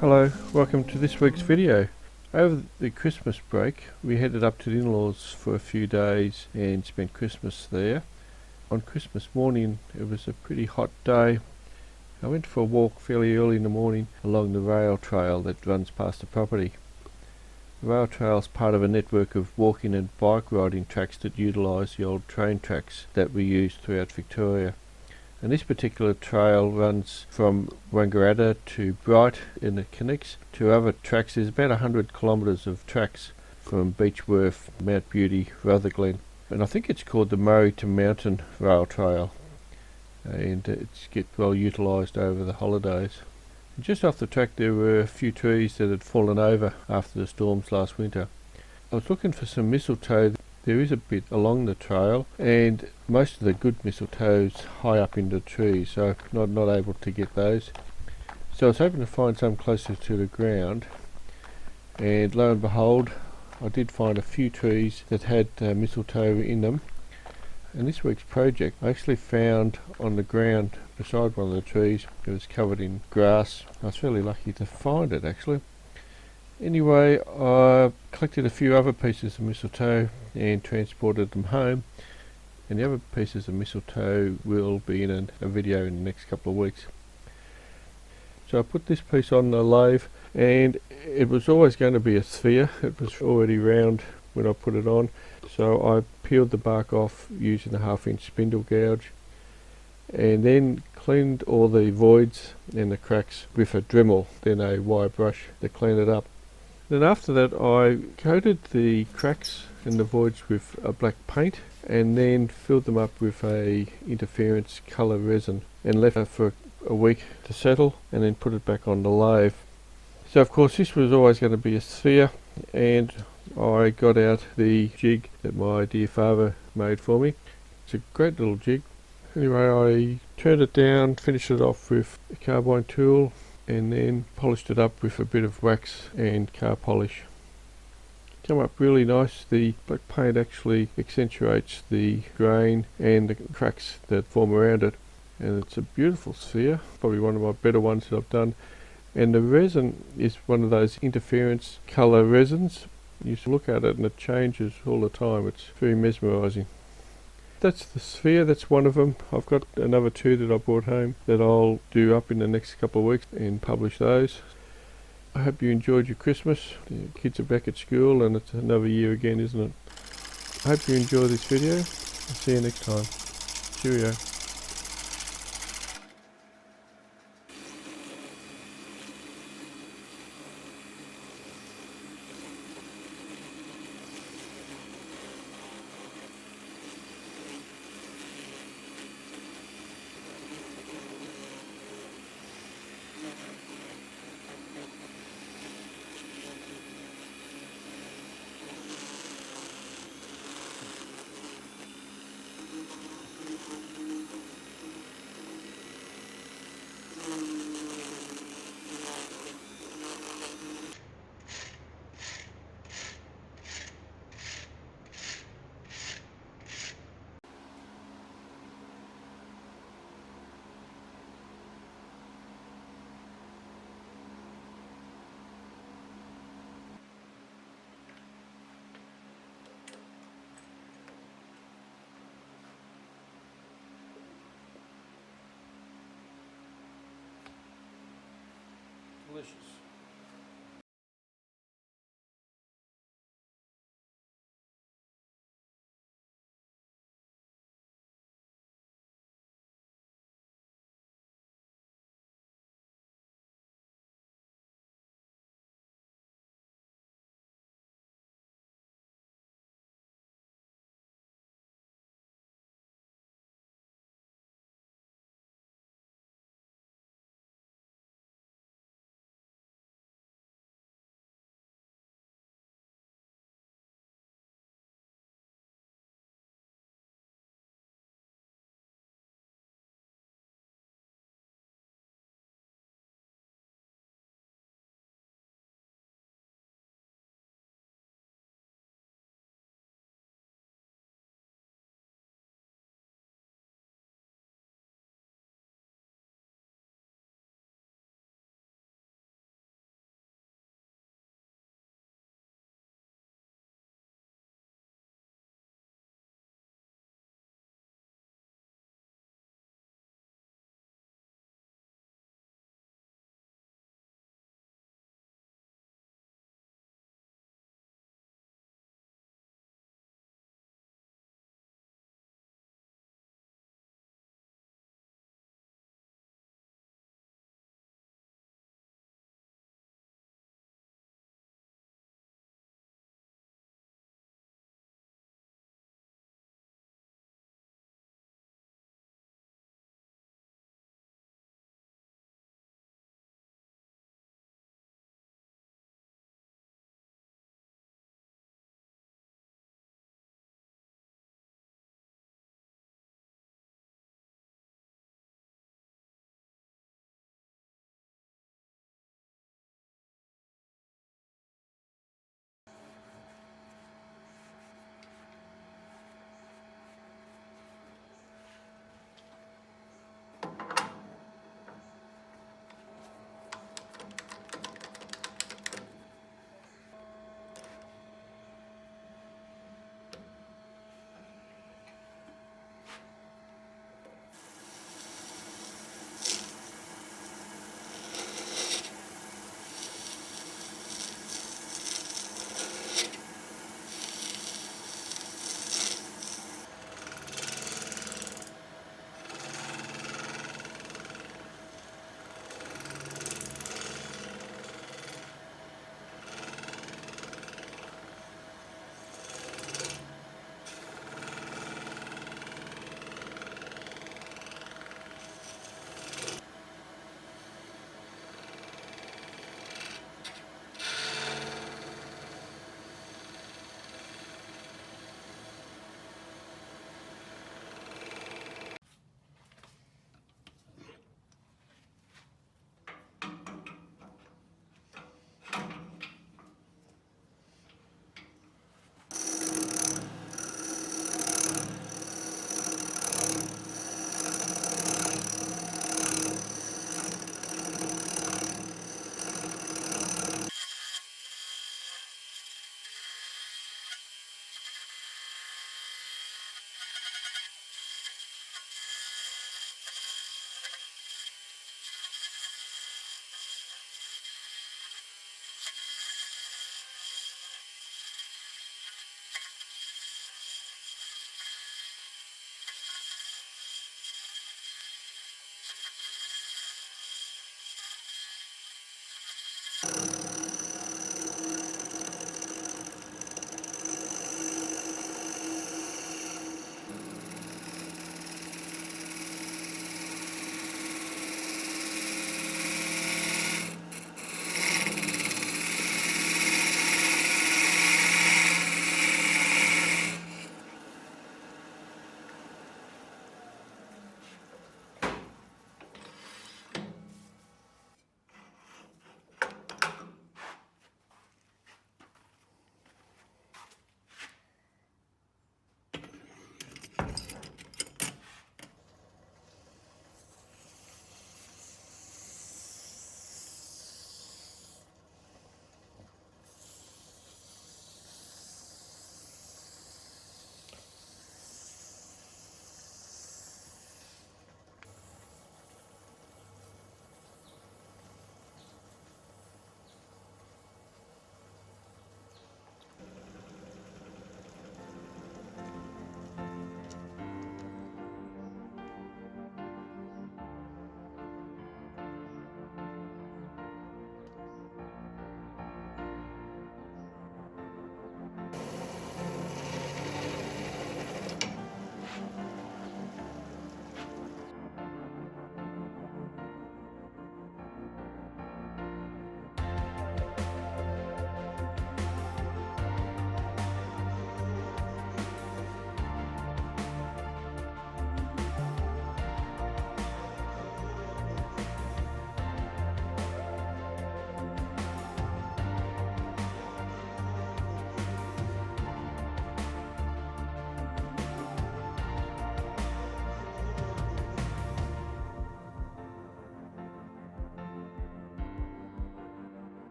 Hello, welcome to this week's video. Over the Christmas break we headed up to the in-laws for a few days and spent Christmas there. On Christmas morning it was a pretty hot day. I went for a walk fairly early in the morning along the rail trail that runs past the property. The rail trail is part of a network of walking and bike riding tracks that utilise the old train tracks that we use throughout Victoria. And this particular trail runs from Wangaratta to Bright, and it connects to other tracks. There's about 100 kilometres of tracks from Beechworth, Mount Beauty, Rutherglen, and I think it's called the Murray to Mountain Rail Trail, and it's get well utilised over the holidays. And just off the track there were a few trees that had fallen over after the storms last winter. I was looking for some mistletoe. There is a bit along the trail, and most of the good mistletoe's high up in the trees, so not able to get those. So I was hoping to find some closer to the ground, and lo and behold, I did find a few trees that had mistletoe in them. And this week's project I actually found on the ground beside one of the trees. It was covered in grass. I was fairly lucky to find it actually. Anyway, I collected a few other pieces of mistletoe and transported them home, and the other pieces of mistletoe will be in a video in the next couple of weeks. So I put this piece on the lathe, and it was always going to be a sphere. It was already round when I put it on, so I peeled the bark off using a 1/2 inch spindle gouge, and then cleaned all the voids and the cracks with a Dremel, then a wire brush to clean it up. Then after that I coated the cracks and the voids with a black paint, and then filled them up with a interference colour resin and left it for a week to settle, and then put it back on the lathe. So of course this was always going to be a sphere, and I got out the jig that my dear father made for me. It's a great little jig. Anyway, I turned it down, finished it off with a carbine tool, and then polished it up with a bit of wax and car polish. Come up really nice. The black paint actually accentuates the grain and the cracks that form around it, and it's a beautiful sphere, probably one of my better ones that I've done. And the resin is one of those interference colour resins. You look at it and it changes all the time. It's very mesmerising. That's the sphere, that's one of them. I've got another two that I brought home that I'll do up in the next couple of weeks and publish those. I hope you enjoyed your Christmas. The kids are back at school and it's another year again, isn't it? I hope you enjoy this video. I'll see you next time. Cheerio. Delicious.